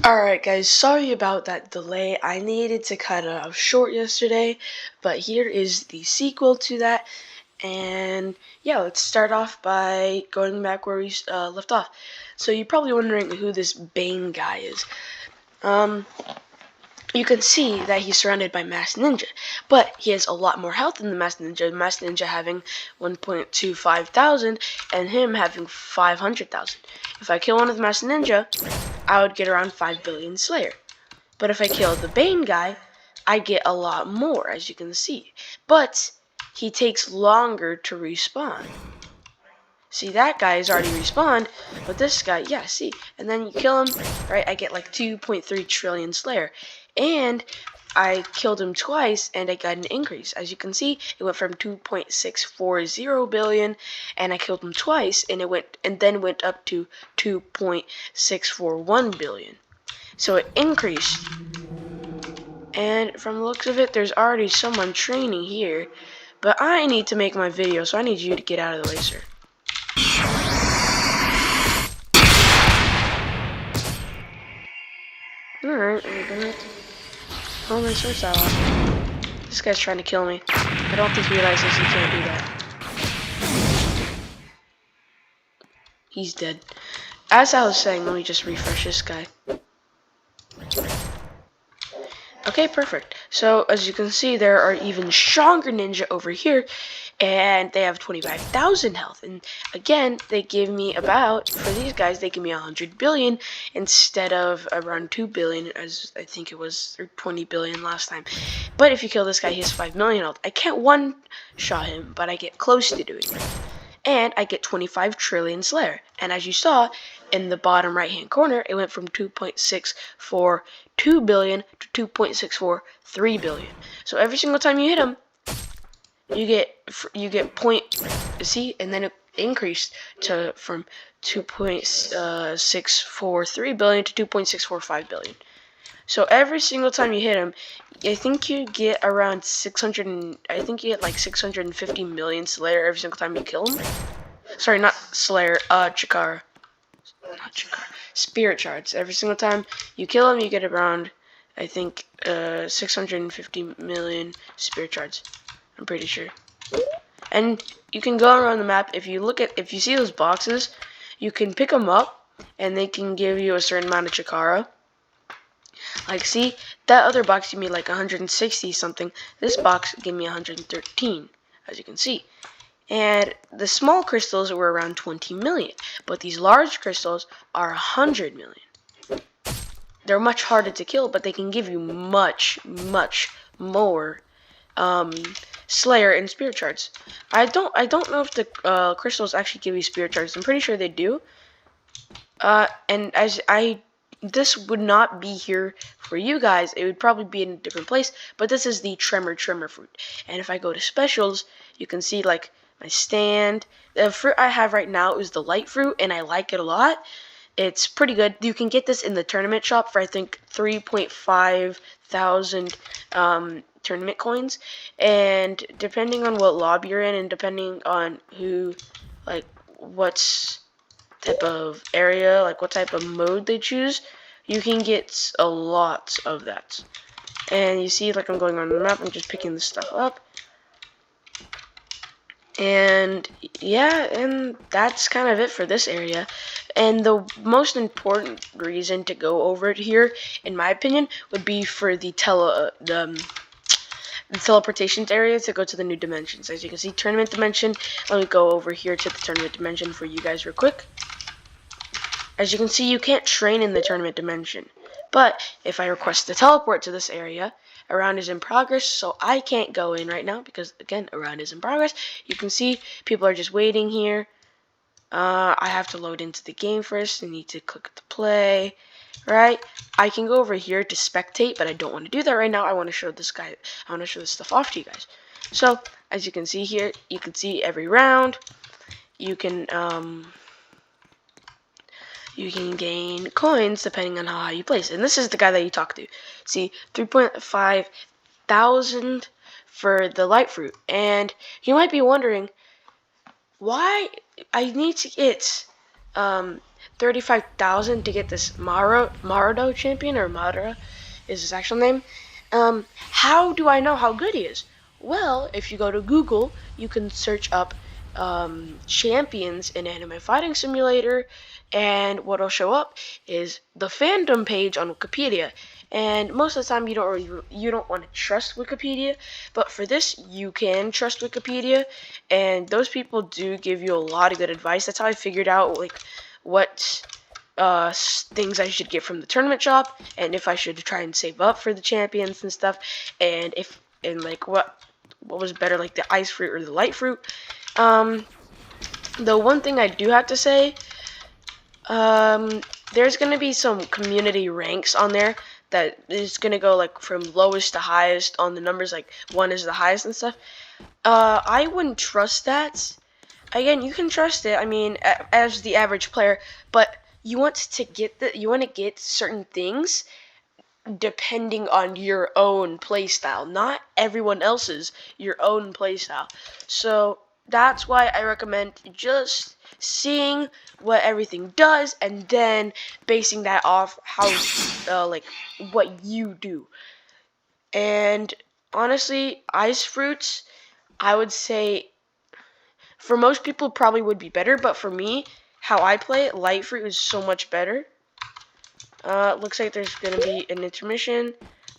Alright guys, sorry about that delay. I needed to cut it off short yesterday, but here is the sequel to that. And yeah, let's start off by going back where we left off. So you're probably wondering who this Bane guy is. You can see that he's surrounded by Masked Ninja, but he has a lot more health than the Masked Ninja having 1.25 thousand and him having 500,000. If I kill one of the Masked Ninja, I would get around 5 billion Slayer. But if I kill the Bane guy, I get a lot more, as you can see. But he takes longer to respawn. See, that guy is already respawned, but this guy, yeah, see. And then you kill him, right, I get like 2.3 trillion Slayer. And I killed him twice, and I got an increase. As you can see, it went from 2.640 billion, and I killed him twice, and then went up to 2.641 billion. So it increased. And from the looks of it, there's already someone training here. But I need to make my video, so I need you to get out of the way, sir. Alright, we're gonna pull my sword style off. This guy's trying to kill me. I don't think he realizes he can't do that. He's dead. As I was saying, let me just refresh this guy. Okay, perfect. So, as you can see, there are even stronger ninja over here, and they have 25,000 health. And again, they give me about, for these guys, they give me 100 billion instead of around 2 billion, as I think it was, or 20 billion last time. But if you kill this guy, he has 5 million health. I can't one-shot him, but I get close to doing it. And I get 25 trillion Slayer. And as you saw, in the bottom right-hand corner, it went from 2.642 billion to 2.643 billion. So every single time you hit him, you get point. See, and then it increased to from 2.643 billion to 2.645 billion. So every single time you hit him, I think you get around 600. I think you get like 650 million Slayer every single time you kill him. Sorry, not Slayer. Chikara. Not Chikara. Spirit shards. Every single time you kill him, you get around, I think, 650 million spirit shards. I'm pretty sure. And you can go around the map. If you see those boxes, you can pick them up, and they can give you a certain amount of Chikara. Like, see, that other box gave me like 160 something. This box gave me 113, as you can see. And the small crystals were around 20 million, but these large crystals are 100 million. They're much harder to kill, but they can give you much, much more Slayer and Spirit Shards. I don't know if the crystals actually give you Spirit Shards. I'm pretty sure they do. And this would not be here for you guys. It would probably be in a different place, but this is the Tremor fruit. And if I go to specials, you can see like my stand. The fruit I have right now is the light fruit, and I like it a lot. It's pretty good. You can get this in the tournament shop for I think 3.5 thousand tournament coins, and depending on what lobby you're in and depending on who, like, what's type of area, like what type of mode they choose, you can get a lot of that. And you see, like, I'm going on the map, I'm just picking this stuff up. And yeah, and that's kind of it for this area. And the most important reason to go over it here, in my opinion, would be for the teleportations area to go to the new dimensions. As you can see, tournament dimension. Let me go over here to the tournament dimension for you guys real quick. As you can see, you can't train in the tournament dimension. But if I request to teleport to this area, a round is in progress, so I can't go in right now because, again, a round is in progress. You can see people are just waiting here. I have to load into the game first. I need to click to play, right? I can go over here to spectate, but I don't want to do that right now. I want to show this stuff off to you guys. So, as you can see here, you can see every round. You can gain coins depending on how high you place. And this is the guy that you talk to. See, 3.5 thousand for the light fruit. And you might be wondering why I need to get 35,000 to get this Marudo champion, or Madara is his actual name. How do I know how good he is? Well, if you go to Google, you can search up champions in Anime Fighting Simulator, and what'll show up is the fandom page on Wikipedia. And most of the time, you don't want to trust Wikipedia, but for this, you can trust Wikipedia, and those people do give you a lot of good advice. That's how I figured out like what things I should get from the tournament shop, and if I should try and save up for the champions and stuff, and like what was better, like the ice fruit or the light fruit. The one thing I do have to say, there's gonna be some community ranks on there that is gonna go like from lowest to highest on the numbers, like 1 is the highest and stuff. I wouldn't trust that. Again, you can trust it, I mean, as the average player, but you want to get certain things depending on your own playstyle, not everyone else's, your own playstyle. So that's why I recommend just seeing what everything does and then basing that off how like what you do. And honestly, ice fruits, I would say for most people probably would be better, but for me, how I play it, light fruit is so much better. Looks like there's gonna be an intermission.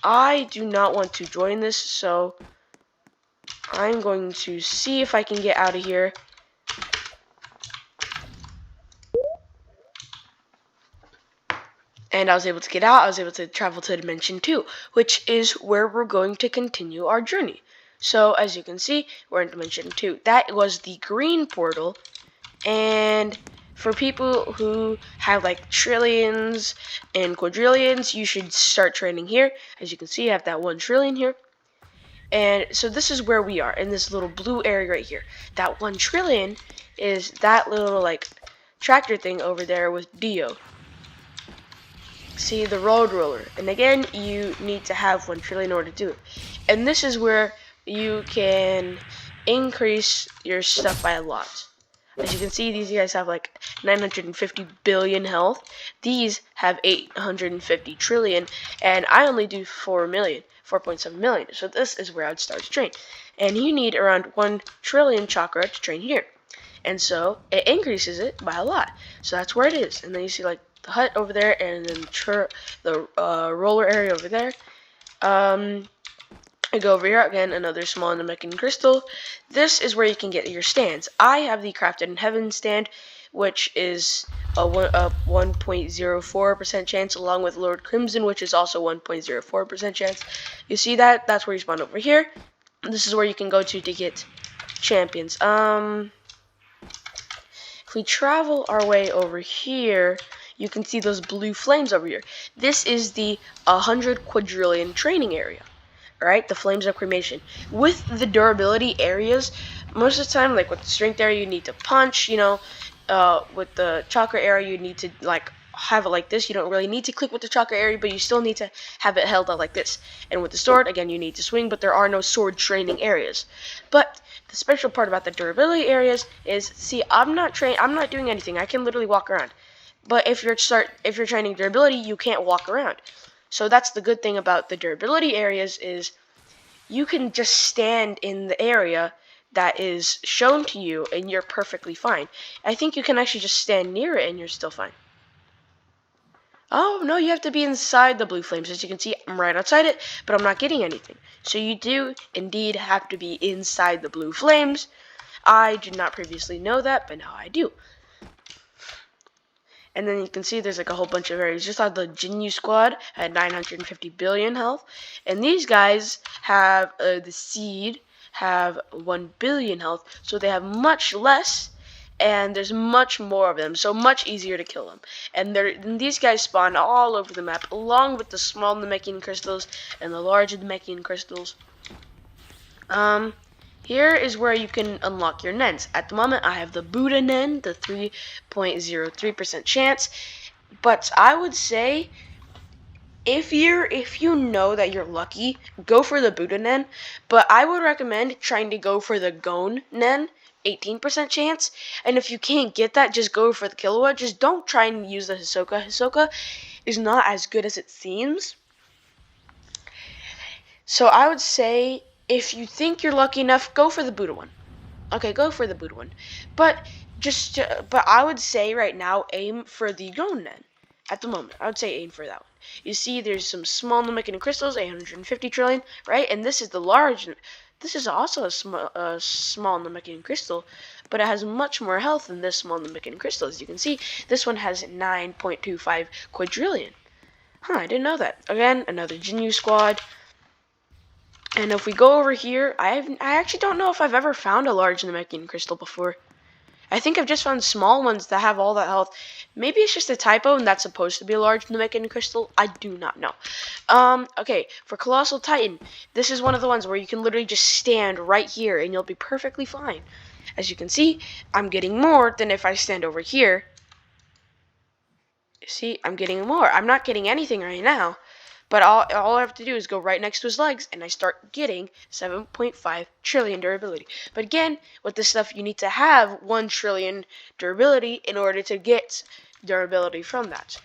I do not want to join this, so I'm going to see if I can get out of here. And I was able to get out. I was able to travel to Dimension 2, which is where we're going to continue our journey. So, as you can see, we're in Dimension 2. That was the green portal, and for people who have like trillions and quadrillions, you should start training here. As you can see, I have that 1 trillion here. And so this is where we are, in this little blue area right here. That 1 trillion is that little like tractor thing over there with Dio. See, the road roller. And again, you need to have 1 trillion in order to do it. And this is where you can increase your stuff by a lot. As you can see, these guys have like 950 billion health. These have 850 trillion, and I only do 4.7 million. So this is where I'd start to train. And you need around 1 trillion chakra to train here. And so it increases it by a lot. So that's where it is. And then you see like the hut over there, and then the roller area over there. I go over here again, another small Namekian crystal. This is where you can get your stands. I have the Crafted in Heaven stand, which is a 1.04% chance, along with Lord Crimson, which is also 1.04% chance. You see that? That's where you spawn over here. This is where you can go to get champions. If we travel our way over here, you can see those blue flames over here. This is the 100 quadrillion training area. Right, the flames of cremation. With the durability areas, most of the time, like with the strength area, you need to punch, you know. With the chakra area, you need to like have it like this. You don't really need to click with the chakra area, but you still need to have it held out like this. And with the sword, again, you need to swing, but there are no sword training areas. But the special part about the durability areas is, see, I'm not doing anything. I can literally walk around. But if you're training durability, you can't walk around. So that's the good thing about the durability areas, is you can just stand in the area that is shown to you and you're perfectly fine. I think you can actually just stand near it and you're still fine. Oh, no, you have to be inside the blue flames. As you can see, I'm right outside it, but I'm not getting anything. So you do indeed have to be inside the blue flames. I did not previously know that, but now I do. And then you can see there's like a whole bunch of areas. Just like the Jinyu squad had 950 billion health. And these guys have, the Seed, have 1 billion health. So they have much less, and there's much more of them. So much easier to kill them. And these guys spawn all over the map, along with the small Namekian crystals and the large Namekian crystals. Here is where you can unlock your Nens. At the moment, I have the Buddha Nen, the 3.03% chance. But I would say, if you know that you're lucky, go for the Buddha Nen. But I would recommend trying to go for the Gon Nen, 18% chance. And if you can't get that, just go for the Killua. Just don't try and use the Hisoka. Hisoka is not as good as it seems. So I would say, if you think you're lucky enough, go for the Buddha one. Okay, go for the Buddha one. But I would say right now, aim for the Gonen. At the moment, I would say aim for that one. You see, there's some small Namekian crystals, 850 trillion, right? And this is the large. This is also a small Namekian crystal, but it has much more health than this small Namekian crystal. As you can see, this one has 9.25 quadrillion. Huh, I didn't know that. Again, another Jinyu squad. And if we go over here, I actually don't know if I've ever found a large Namekian crystal before. I think I've just found small ones that have all that health. Maybe it's just a typo and that's supposed to be a large Namekian crystal. I do not know. Okay, for Colossal Titan, this is one of the ones where you can literally just stand right here and you'll be perfectly fine. As you can see, I'm getting more than if I stand over here. See, I'm getting more. I'm not getting anything right now. But all I have to do is go right next to his legs, and I start getting 7.5 trillion durability. But again, with this stuff, you need to have 1 trillion durability in order to get durability from that.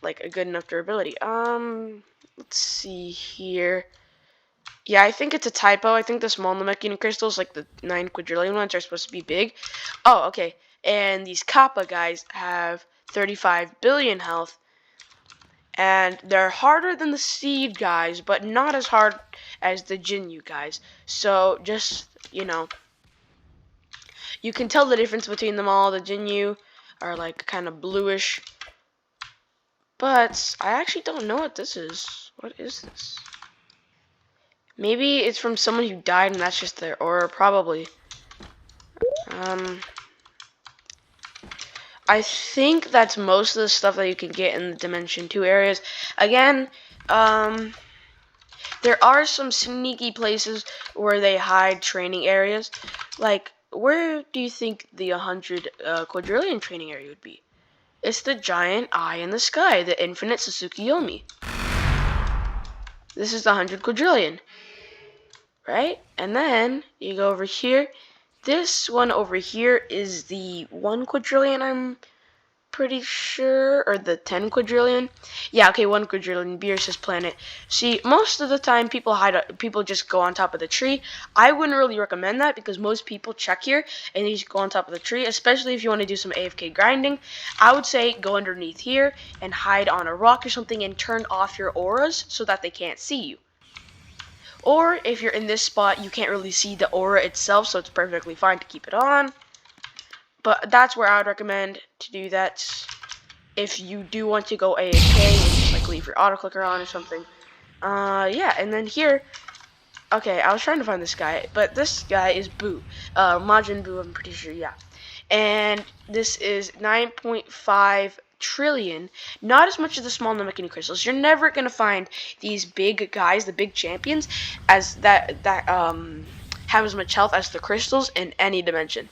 Like, a good enough durability. Let's see here. Yeah, I think it's a typo. I think the small Namekian crystals, like the 9 quadrillion ones, are supposed to be big. Oh, okay. And these Kappa guys have 35 billion health. And they're harder than the Seed guys, but not as hard as the Jinyu guys. So, just, you know, you can tell the difference between them all. The Jinyu are, like, kind of bluish. But I actually don't know what this is. What is this? Maybe it's from someone who died and that's just their aura, probably. I think that's most of the stuff that you can get in the Dimension 2 areas. Again, there are some sneaky places where they hide training areas. Like, where do you think the 100 quadrillion training area would be? It's the giant eye in the sky, the infinite Tsukuyomi. This is the 100 quadrillion. Right? And then, you go over here. This one over here is the 1 quadrillion, I'm pretty sure, or the 10 quadrillion. Yeah, okay, 1 quadrillion, Beerus's planet. See, most of the time people just go on top of the tree. I wouldn't really recommend that because most people check here and they just go on top of the tree, especially if you want to do some AFK grinding. I would say go underneath here and hide on a rock or something and turn off your auras so that they can't see you. Or if you're in this spot, you can't really see the aura itself, so it's perfectly fine to keep it on. But that's where I would recommend to do that. If you do want to go AFK and just like leave your auto clicker on or something. Yeah, and then here, okay, I was trying to find this guy, but this guy is Buu. Majin Buu, I'm pretty sure, yeah. And this is 9.5 trillion, not as much as the small Namekian crystals. You're never gonna find these big guys, the big champions, as that have as much health as the crystals in any dimension.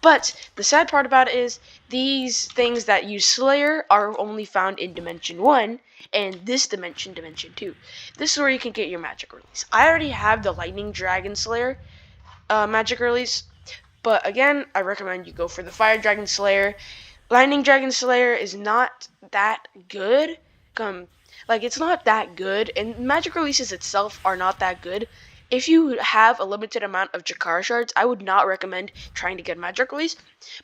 But the sad part about it is these things that use Slayer are only found in Dimension 1 and this dimension, Dimension 2. This is where you can get your magic release. I already have the Lightning Dragon Slayer magic release, but again, I recommend you go for the Fire Dragon Slayer. Lightning Dragon Slayer is not that good. Like, it's not that good, and magic releases itself are not that good. If you have a limited amount of Chakara shards, I would not recommend trying to get magic release.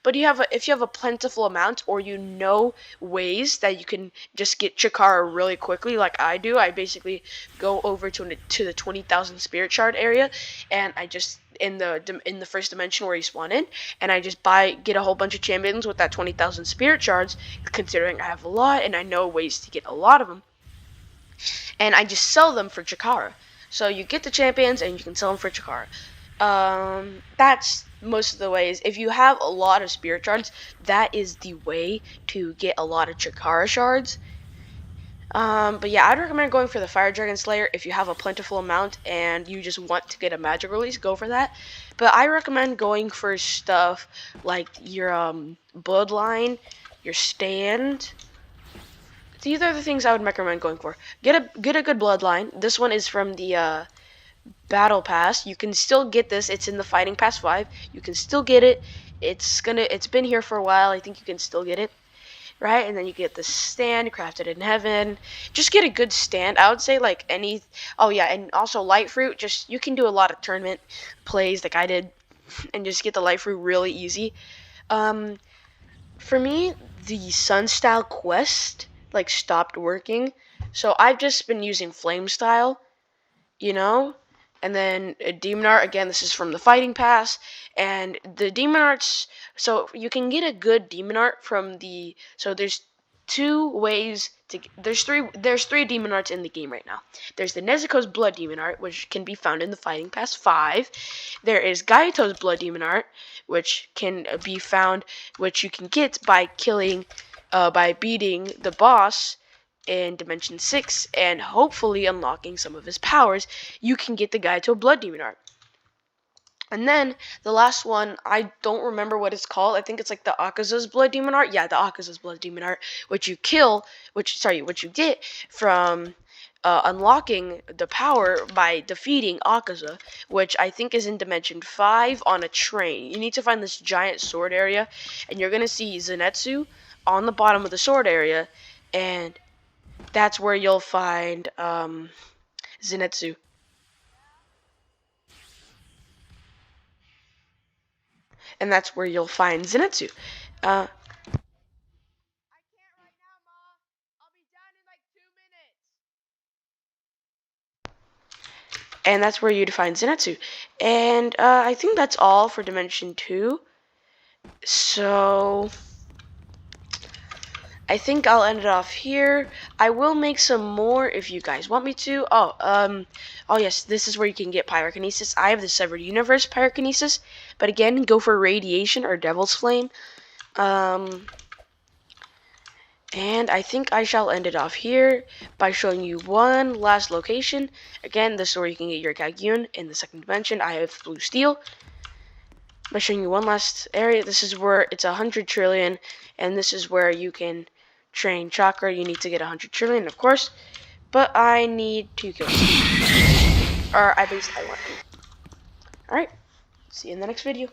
But if you have a plentiful amount, or you know ways that you can just get Chakara really quickly, like I do, I basically go over to the 20,000 spirit shard area, and I just in the first dimension where you spawn in, and I just get a whole bunch of champions with that 20,000 spirit shards, considering I have a lot and I know ways to get a lot of them, and I just sell them for Chakara. So you get the champions and you can sell them for Chakara. That's most of the ways. If you have a lot of spirit shards, that is the way to get a lot of Chakara shards. But yeah, I'd recommend going for the Fire Dragon Slayer if you have a plentiful amount and you just want to get a magic release, go for that. But I recommend going for stuff like your Bloodline, your Stand. These are the things I would recommend going for. Get a good Bloodline. This one is from the battle pass. You can still get this. It's in the Fighting Pass 5. You can still get it. It's been here for a while. I think you can still get it. Right? And then you get the stand crafted in heaven. Just get a good stand. I would say like any. Oh yeah, and also light fruit. Just you can do a lot of tournament plays like I did, and just get the light fruit really easy. For me, the sun style quest like stopped working, so I've just been using flame style, you know. And then demon art again. This is from the fighting pass, and the demon arts. So you can get a good demon art from the. So there's two ways to. There's three demon arts in the game right now. There's the Nezuko's blood demon art, which can be found in the fighting pass 5. There is Gaito's blood demon art, which can be found, which you can get by killing, by beating the boss in Dimension 6 and hopefully unlocking some of his powers. You can get the Gaito blood demon art. And then the last one, I don't remember what it's called. I think it's like the Akaza's blood demon art. Yeah, the Akaza's blood demon art, which you get from unlocking the power by defeating Akaza, which I think is in Dimension 5 on a train. You need to find this giant sword area, and you're gonna see Zenitsu on the bottom of the sword area, and that's where you'll find Zenitsu. And that's where you'll find Zenitsu. I can't right now, Ma. I'll be down in like 2 minutes. And that's where you'd find Zenitsu. And I think that's all for Dimension 2. So I think I'll end it off here. I will make some more if you guys want me to. Oh yes, this is where you can get pyrokinesis. I have the Severed Universe pyrokinesis, but again, go for radiation or Devil's Flame. And I think I shall end it off here by showing you one last location. Again, this is where you can get your Kagyun in the second dimension. I have blue steel. By showing you one last area, this is where it's 100 trillion, and this is where you can train chakra. You need to get 100 trillion, of course, but I need 2 kills, or at least I want to. Alright, see you in the next video.